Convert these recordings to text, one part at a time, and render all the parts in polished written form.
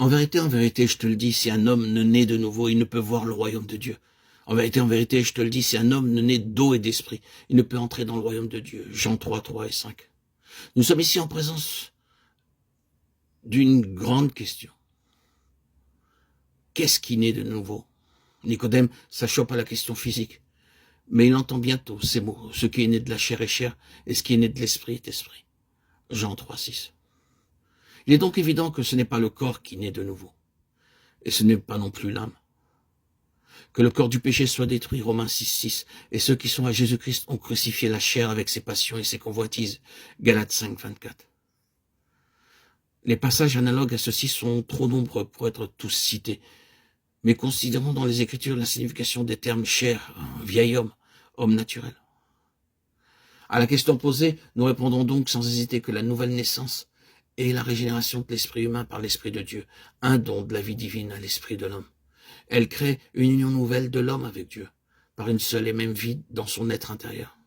en vérité, je te le dis, si un homme ne naît de nouveau, il ne peut voir le royaume de Dieu. En vérité, je te le dis, si un homme ne naît d'eau et d'esprit, il ne peut entrer dans le royaume de Dieu. Jean 3, 3 et 5. Nous sommes ici en présence d'une grande question. Qu'est-ce qui naît de nouveau? Nicodème s'achoppe à la question physique, mais il entend bientôt ces mots. Ce qui est né de la chair est chair, et ce qui est né de l'esprit est esprit. Jean 3, 6. Il est donc évident que ce n'est pas le corps qui naît de nouveau, et ce n'est pas non plus l'âme. Que le corps du péché soit détruit, Romains 6, 6, et ceux qui sont à Jésus-Christ ont crucifié la chair avec ses passions et ses convoitises, Galates 5, 24. Les passages analogues à ceci sont trop nombreux pour être tous cités, mais considérons dans les Écritures la signification des termes chair, vieil homme, homme naturel. À la question posée, nous répondons donc sans hésiter que la nouvelle naissance est la régénération de l'esprit humain par l'Esprit de Dieu, un don de la vie divine à l'esprit de l'homme. Elle crée une union nouvelle de l'homme avec Dieu, par une seule et même vie dans son être intérieur.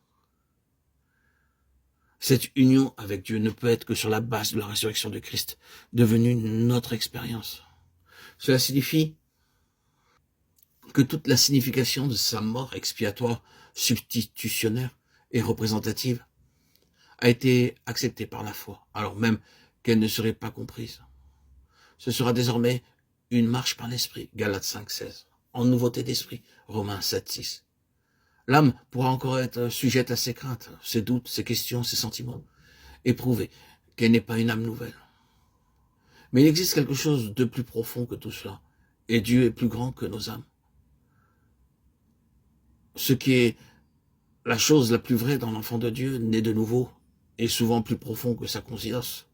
Cette union avec Dieu ne peut être que sur la base de la résurrection de Christ, devenue notre expérience. Cela signifie que toute la signification de sa mort expiatoire, substitutionnaire et représentative a été acceptée par la foi, alors même qu'elle ne serait pas comprise. Ce sera désormais une marche par l'esprit, Galates 5, 16, en nouveauté d'esprit, Romains 7, 6. L'âme pourra encore être sujette à ses craintes, ses doutes, ses questions, ses sentiments, et prouver qu'elle n'est pas une âme nouvelle. Mais il existe quelque chose de plus profond que tout cela, et Dieu est plus grand que nos âmes. Ce qui est la chose la plus vraie dans l'enfant de Dieu, né de nouveau, est souvent plus profond que sa conscience,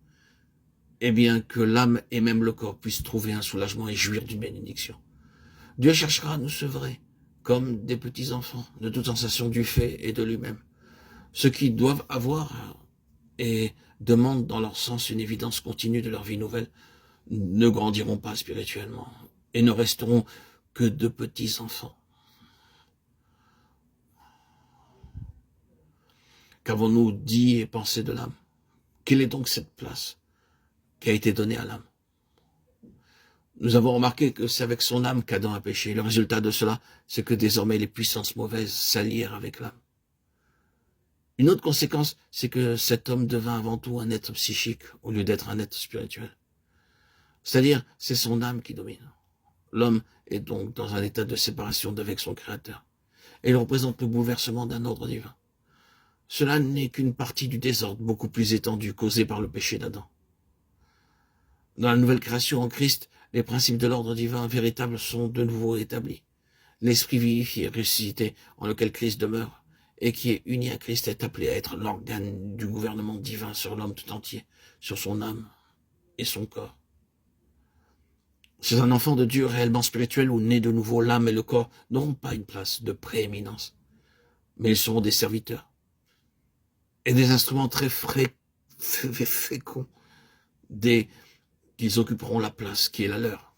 et bien que l'âme et même le corps puissent trouver un soulagement et jouir d'une bénédiction. Dieu cherchera à nous sevrer, comme des petits enfants, de toute sensation du fait et de lui-même. Ceux qui doivent avoir et demandent dans leur sens une évidence continue de leur vie nouvelle ne grandiront pas spirituellement et ne resteront que de petits enfants. Qu'avons-nous dit et pensé de l'âme? Quelle est donc cette place qui a été donnée à l'âme? Nous avons remarqué que c'est avec son âme qu'Adam a péché. Le résultat de cela, c'est que désormais les puissances mauvaises s'allièrent avec l'âme. Une autre conséquence, c'est que cet homme devint avant tout un être psychique au lieu d'être un être spirituel. C'est-à-dire, c'est son âme qui domine. L'homme est donc dans un état de séparation d'avec son Créateur. Et il représente le bouleversement d'un ordre divin. Cela n'est qu'une partie du désordre beaucoup plus étendu causé par le péché d'Adam. Dans la nouvelle création en Christ, les principes de l'ordre divin véritable sont de nouveau établis. L'esprit vivifié, ressuscité, en lequel Christ demeure, et qui est uni à Christ, est appelé à être l'organe du gouvernement divin sur l'homme tout entier, sur son âme et son corps. C'est un enfant de Dieu réellement spirituel ou né de nouveau, l'âme et le corps n'auront pas une place de prééminence, mais ils seront des serviteurs et des instruments très féconds, qu'ils occuperont la place qui est la leur.